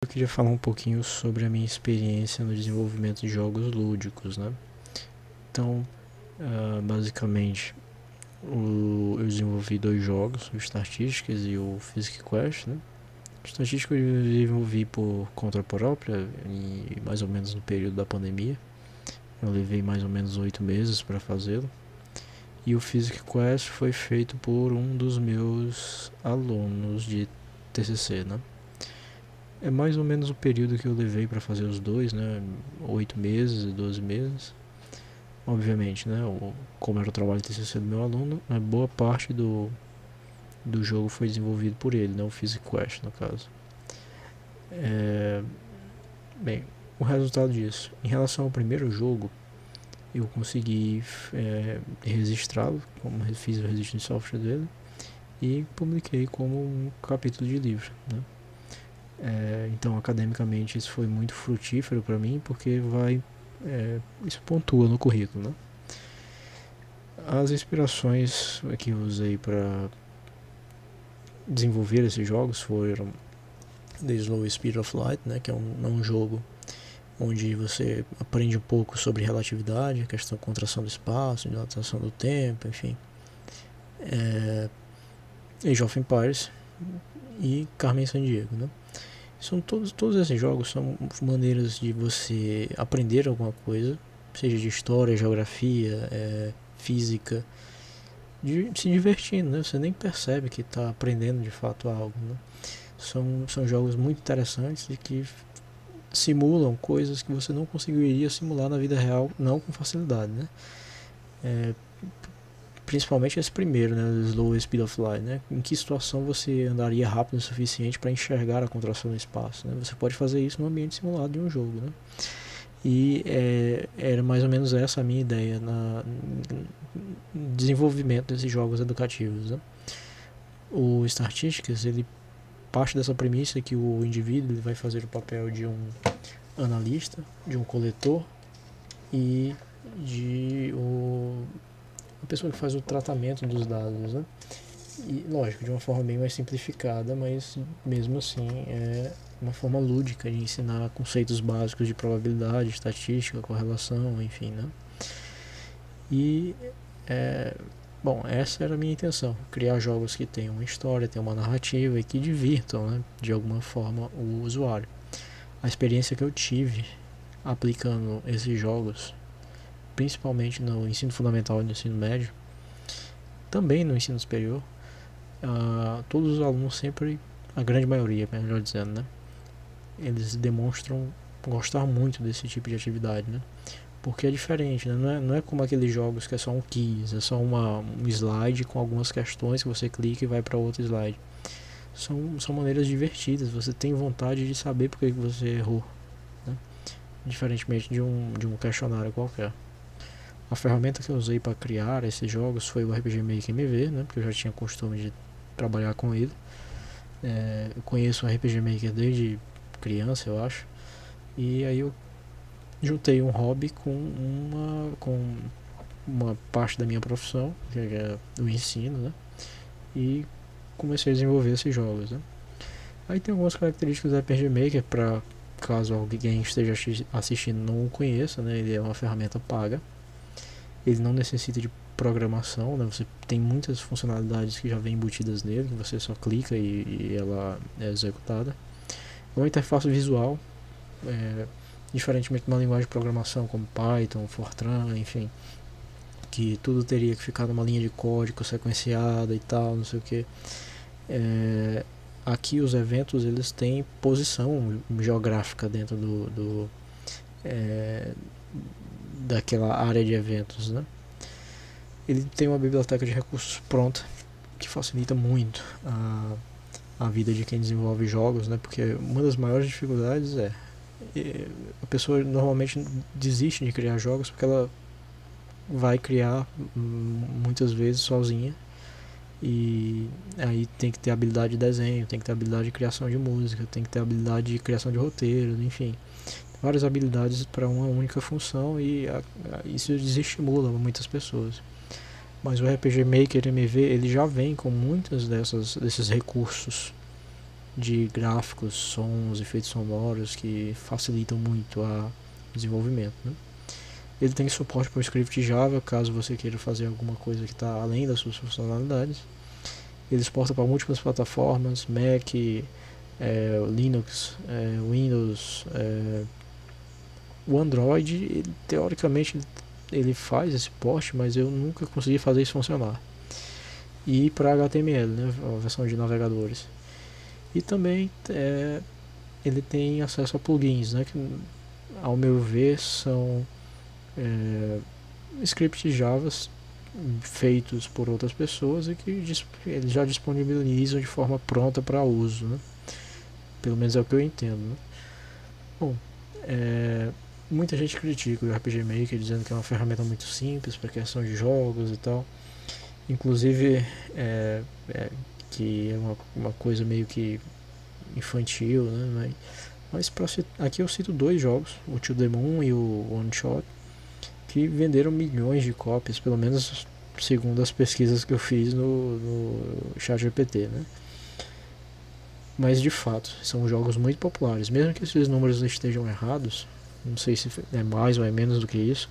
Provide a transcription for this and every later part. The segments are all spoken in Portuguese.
Eu queria falar um pouquinho sobre a minha experiência no desenvolvimento de jogos lúdicos, né? Então, basicamente, eu desenvolvi dois jogos, o Statistics e o Physics Quest, né? O Statistics eu desenvolvi por conta própria, e mais ou menos no período da pandemia. Eu levei mais ou menos 8 meses para fazê-lo. E o Physics Quest foi feito por um dos meus alunos de TCC, né? É mais ou menos o período que eu levei para fazer os dois, né? 8 meses e 12 meses. Obviamente, né? Como era o trabalho de TCC do meu aluno, a boa parte do jogo foi desenvolvido por ele, né? O Physics Quest, no caso. Bem, o resultado disso. Em relação ao primeiro jogo, eu consegui registrá-lo, como fiz o registro de software dele, e publiquei como um capítulo de livro, né? Então, academicamente, isso foi muito frutífero para mim, porque isso pontua no currículo, né? As inspirações que eu usei para desenvolver esses jogos foram The Slow Speed of Light, né, que é um jogo onde você aprende um pouco sobre relatividade, a questão da contração do espaço, dilatação do tempo, enfim. Age of Empires e Carmen Sandiego, né? Todos esses jogos são maneiras de você aprender alguma coisa, seja de história, geografia, física, de se divertindo, né? Você nem percebe que está aprendendo de fato algo, né? São jogos muito interessantes e que simulam coisas que você não conseguiria simular na vida real, não com facilidade, né? Principalmente esse primeiro, né, o Slow Speed of Light, né? Em que situação você andaria rápido o suficiente para enxergar a contração no espaço, né? Você pode fazer isso no ambiente simulado de um jogo, né? E era mais ou menos essa a minha ideia no desenvolvimento desses jogos educativos, né? O Statistics, ele parte dessa premissa que o indivíduo ele vai fazer o papel de um analista, de um coletor e de uma pessoa que faz o tratamento dos dados, né? E, lógico, de uma forma bem mais simplificada, mas mesmo assim é uma forma lúdica de ensinar conceitos básicos de probabilidade, estatística, correlação, enfim, né? E, bom, essa era a minha intenção, criar jogos que tenham uma história, tenham uma narrativa e que divirtam, né, de alguma forma o usuário. A experiência que eu tive aplicando esses jogos, principalmente no ensino fundamental e no ensino médio, também no ensino superior, todos os alunos sempre, a grande maioria, melhor dizendo, né, eles demonstram gostar muito desse tipo de atividade, né? Porque é diferente, né? Não é como aqueles jogos que é só um quiz, é só um slide com algumas questões que você clica e vai para outro slide. São maneiras divertidas, você tem vontade de saber por que você errou, né? Diferentemente de um questionário qualquer. A ferramenta que eu usei para criar esses jogos foi o RPG Maker MV, né? Porque eu já tinha costume de trabalhar com ele. Eu conheço o RPG Maker desde criança, eu acho. E aí eu juntei um hobby com uma parte da minha profissão, que é o ensino, né? E comecei a desenvolver esses jogos, né? Aí tem algumas características do RPG Maker para caso alguém esteja assistindo não o conheça, né? Ele é uma ferramenta paga. Ele não necessita de programação, né? Você tem muitas funcionalidades que já vêm embutidas nele, que você só clica e ela é executada. É uma interface visual, diferentemente de uma linguagem de programação como Python, Fortran, enfim, que tudo teria que ficar numa linha de código sequenciada e tal, não sei o que. Aqui os eventos eles têm posição geográfica dentro daquela área de eventos, né? Ele tem uma biblioteca de recursos pronta que facilita muito a vida de quem desenvolve jogos, né? Porque uma das maiores dificuldades a pessoa normalmente desiste de criar jogos porque ela vai criar muitas vezes sozinha, e aí tem que ter habilidade de desenho, tem que ter habilidade de criação de música, tem que ter habilidade de criação de roteiro, enfim, várias habilidades para uma única função, e isso desestimula muitas pessoas. Mas o RPG Maker MV ele já vem com muitos desses recursos de gráficos, sons, efeitos sonoros que facilitam muito o desenvolvimento, né? Ele tem suporte para o script Java, caso você queira fazer alguma coisa que está além das suas funcionalidades. Ele suporta para múltiplas plataformas, Mac, Linux, Windows, o Android, teoricamente ele faz esse porte, mas eu nunca consegui fazer isso funcionar. E para HTML, né, a versão de navegadores. E também ele tem acesso a plugins, né, que ao meu ver são scripts Java feitos por outras pessoas e que eles já disponibilizam de forma pronta para uso, né? Pelo menos é o que eu entendo, né? Bom, muita gente critica o RPG Maker dizendo que é uma ferramenta muito simples para questão de jogos e tal, inclusive que é uma coisa meio que infantil, né? Mas aqui eu cito 2 jogos, o To The Moon e o One Shot, que venderam milhões de cópias, pelo menos segundo as pesquisas que eu fiz no ChatGPT, né? Mas de fato, são jogos muito populares, mesmo que esses números estejam errados, não sei se é mais ou é menos do que isso,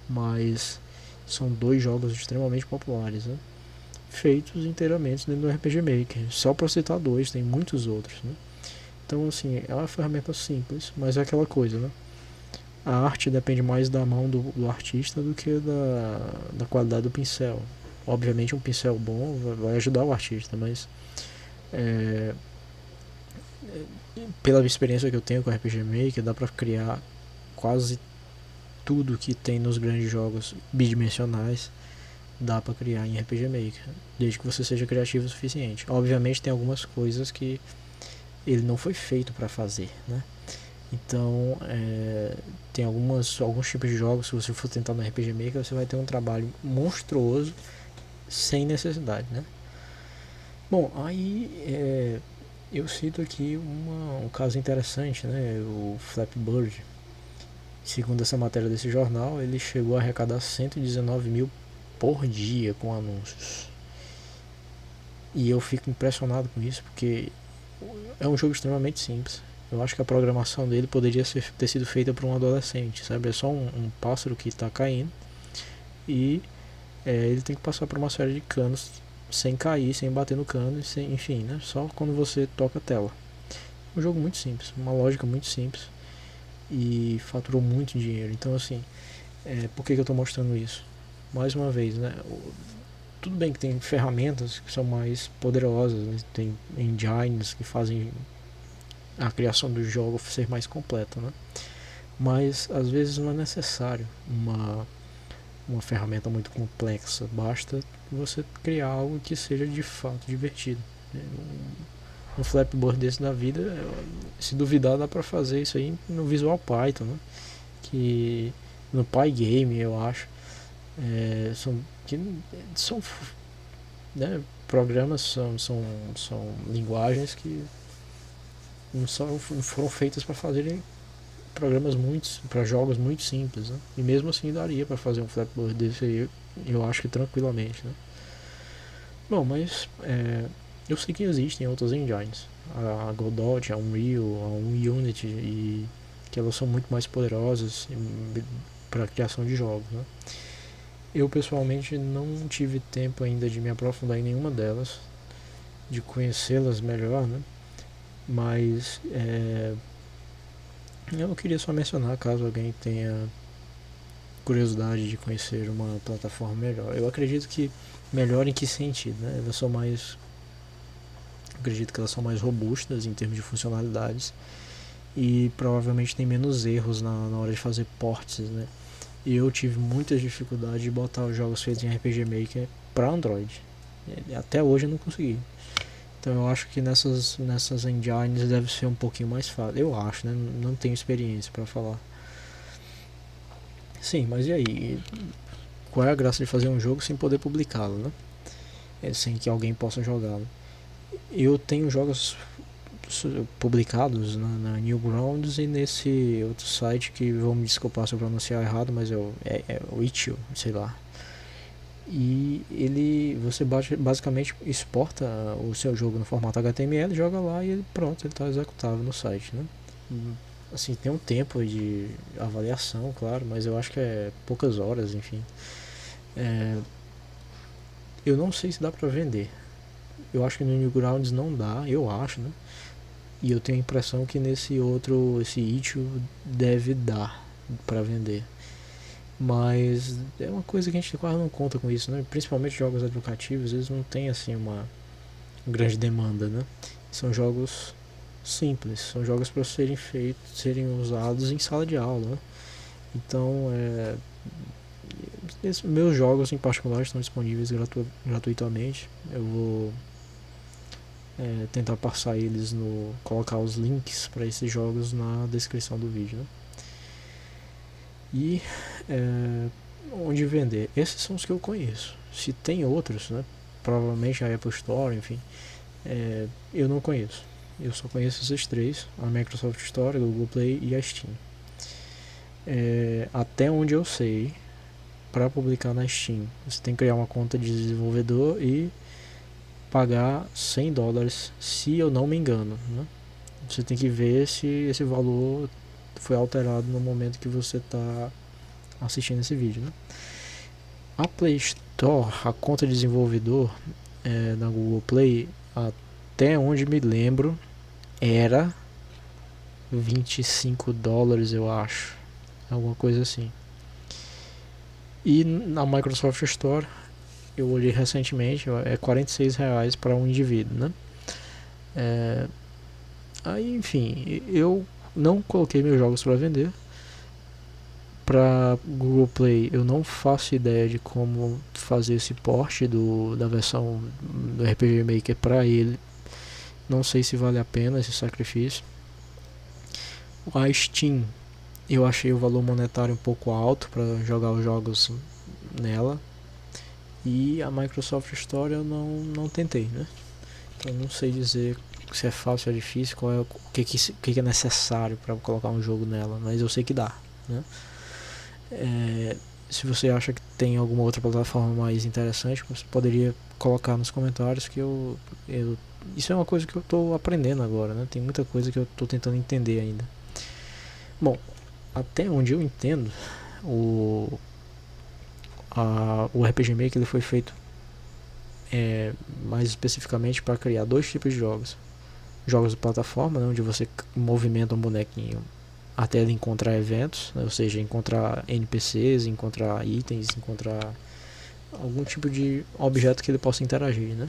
mas são 2 jogos extremamente populares, né? Feitos inteiramente dentro do RPG Maker, só para citar 2, tem muitos outros, né? Então assim, é uma ferramenta simples, mas é aquela coisa, né? A arte depende mais da mão do artista do que da qualidade do pincel. Obviamente um pincel bom vai ajudar o artista, mas pela experiência que eu tenho com RPG Maker, dá pra criar quase tudo que tem nos grandes jogos bidimensionais, dá pra criar em RPG Maker, desde que você seja criativo o suficiente. Obviamente tem algumas coisas que ele não foi feito para fazer, né? Então, tem alguns tipos de jogos, se você for tentar no RPG Maker, você vai ter um trabalho monstruoso sem necessidade, né? Bom, aí eu cito aqui um caso interessante, né? O Flappy Bird. Segundo essa matéria desse jornal, ele chegou a arrecadar 119 mil por dia com anúncios. E eu fico impressionado com isso, porque é um jogo extremamente simples. Eu acho que a programação dele poderia ter sido feita por um adolescente, sabe? É só um pássaro que está caindo e ele tem que passar por uma série de canos sem cair, sem bater no cano, enfim, né? Só quando você toca a tela. Um jogo muito simples, uma lógica muito simples e faturou muito dinheiro. Então, assim, por que eu estou mostrando isso? Mais uma vez, né? Tudo bem que tem ferramentas que são mais poderosas, né? Tem engines que fazem a criação do jogo ser mais completa, né? Mas às vezes não é necessário uma ferramenta muito complexa, basta você criar algo que seja de fato divertido. Um Flapboard desse da vida, se duvidar, dá pra fazer isso aí no Visual Python, né? Que no Pygame, eu acho, são né, programas, são linguagens que não foram feitas para fazerem programas para jogos muito simples, né? E mesmo assim daria para fazer um Flapboard desse aí, eu acho que tranquilamente, né? Bom, mas eu sei que existem outras engines, a Godot, a Unreal, a Unity, e que elas são muito mais poderosas para a criação de jogos, né? Eu pessoalmente não tive tempo ainda de me aprofundar em nenhuma delas, de conhecê-las melhor, né? Mas eu queria só mencionar, caso alguém tenha curiosidade de conhecer uma plataforma melhor. Eu acredito que melhor em que sentido, né? Acredito que elas são mais robustas em termos de funcionalidades e provavelmente tem menos erros na hora de fazer ports, né? E eu tive muitas dificuldades de botar os jogos feitos em RPG Maker para Android. Até hoje eu não consegui. Então eu acho que nessas engines deve ser um pouquinho mais fácil. Eu acho, né? Não tenho experiência para falar. Sim, mas e aí? Qual é a graça de fazer um jogo sem poder publicá-lo, né? Sem que alguém possa jogá-lo. Eu tenho jogos publicados na Newgrounds e nesse outro site que vão me desculpar se eu pronunciar errado, mas é o Itch.io, sei lá. e você basicamente exporta o seu jogo no formato HTML, joga lá e ele pronto, ele está executável no site, né? Assim, tem um tempo de avaliação, claro, mas eu acho que é poucas horas, enfim. Eu não sei se dá para vender. Eu acho que no Newgrounds não dá, eu acho, né? E eu tenho a impressão que nesse outro, esse Itch.io deve dar para vender. Mas é uma coisa que a gente quase não conta com isso, né? Principalmente jogos educativos, eles não têm assim uma grande demanda, né? São jogos simples, são jogos para serem feitos, serem usados em sala de aula, né? Então, meus jogos em particular estão disponíveis gratuitamente. Eu vou tentar passar eles colocar os links para esses jogos na descrição do vídeo, né? E onde vender? Esses são os que eu conheço. Se tem outros, né? Provavelmente a Apple Store, enfim, eu não conheço. Eu só conheço esses três: a Microsoft Store, a Google Play e a Steam. Até onde eu sei, para publicar na Steam, você tem que criar uma conta de desenvolvedor e pagar $100, se eu não me engano, né? Você tem que ver se esse valor foi alterado no momento que você está assistindo esse vídeo, né? A Play Store, a conta de desenvolvedor na Google Play, até onde me lembro, era $25, eu acho, alguma coisa assim. E na Microsoft Store, eu olhei recentemente, é R$46 para um indivíduo, né? Aí, enfim, eu não coloquei meus jogos para vender. Para Google Play, eu não faço ideia de como fazer esse port da versão do RPG Maker para ele. Não sei se vale a pena esse sacrifício. A Steam, eu achei o valor monetário um pouco alto para jogar os jogos nela. E a Microsoft Store eu não tentei, né? Então não sei dizer se é fácil ou é difícil, o que é necessário para colocar um jogo nela, mas eu sei que dá, né? Se você acha que tem alguma outra plataforma mais interessante, você poderia colocar nos comentários que isso é uma coisa que eu estou aprendendo agora, né? Tem muita coisa que eu estou tentando entender ainda. Bom, até onde eu entendo, o RPG Maker ele foi feito mais especificamente para criar dois tipos de jogos. Jogos de plataforma, né, onde você movimenta um bonequinho até ele encontrar eventos, né, ou seja, encontrar NPCs, encontrar itens, encontrar algum tipo de objeto que ele possa interagir, né?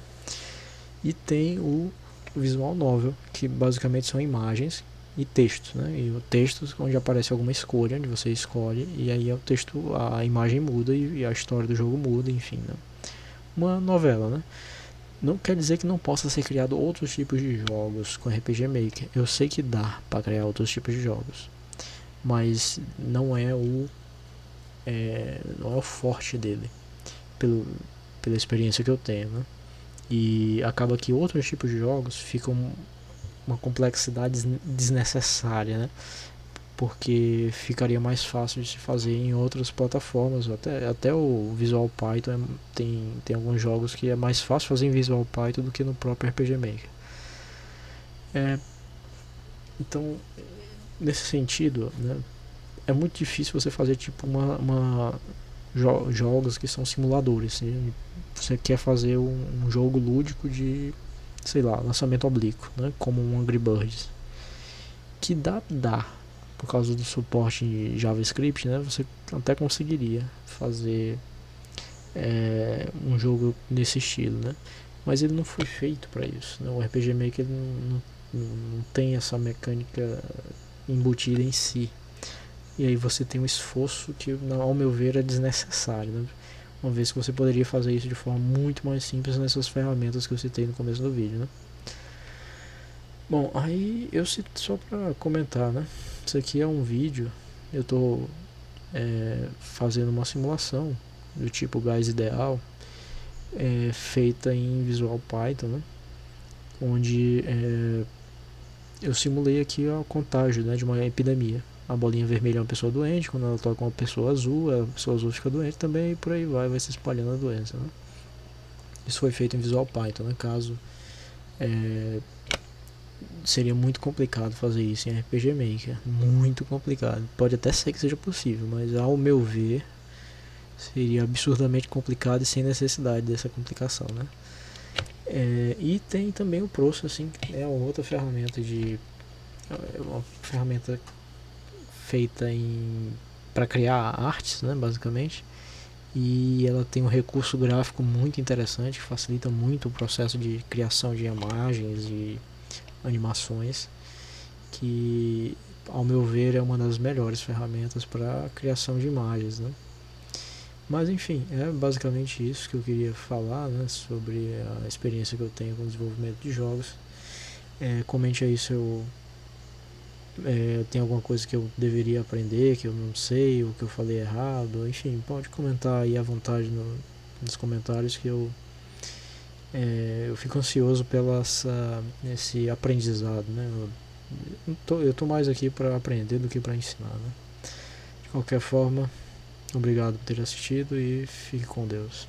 E tem o visual novel, que basicamente são imagens e textos, né? E o texto onde aparece alguma escolha, onde você escolhe, e aí o texto, a imagem muda e a história do jogo muda, enfim, né? Uma novela, né? Não quer dizer que não possa ser criado outros tipos de jogos com RPG Maker. Eu sei que dá para criar outros tipos de jogos, mas não é o forte dele, pela experiência que eu tenho, né? E acaba que outros tipos de jogos ficam uma complexidade desnecessária, né? Porque ficaria mais fácil de se fazer em outras plataformas. Até o Visual Python tem alguns jogos que é mais fácil fazer em Visual Python do que no próprio RPG Maker. Então, nesse sentido, né, é muito difícil você fazer tipo jogos que são simuladores. Né? Você quer fazer um jogo lúdico de, sei lá, lançamento oblíquo, né, como um Angry Birds. Que dá por causa do suporte em JavaScript, né, você até conseguiria fazer um jogo nesse estilo, né? Mas ele não foi feito para isso, né? O RPG Maker não tem essa mecânica embutida em si. E aí você tem um esforço que, ao meu ver, é desnecessário, né? Uma vez que você poderia fazer isso de forma muito mais simples nessas ferramentas que eu citei no começo do vídeo, né? Bom, aí eu cito só para comentar, né? Isso aqui é um vídeo, eu estou fazendo uma simulação do tipo gás ideal, feita em Visual Python, né? Onde eu simulei aqui a contágio, né, de uma epidemia. a bolinha vermelha é uma pessoa doente, quando ela toca uma pessoa azul, a pessoa azul fica doente também, e por aí vai se espalhando a doença, né? Isso foi feito em Visual Python, no caso, seria muito complicado fazer isso em RPG Maker, muito complicado. Pode até ser que seja possível, mas ao meu ver, seria absurdamente complicado e sem necessidade dessa complicação, né? E tem também o Processing, é uma outra ferramenta uma ferramenta feita para criar artes, né, basicamente. E ela tem um recurso gráfico muito interessante, que facilita muito o processo de criação de imagens e animações, que ao meu ver é uma das melhores ferramentas para criação de imagens, né? Mas enfim, é basicamente isso que eu queria falar, né, sobre a experiência que eu tenho com o desenvolvimento de jogos. Comente aí se eu tem alguma coisa que eu deveria aprender, que eu não sei, ou que eu falei errado. Enfim, pode comentar aí à vontade nos comentários, que eu fico ansioso pelo esse aprendizado, né? Eu tô mais aqui para aprender do que para ensinar, né? De qualquer forma, obrigado por ter assistido e fique com Deus.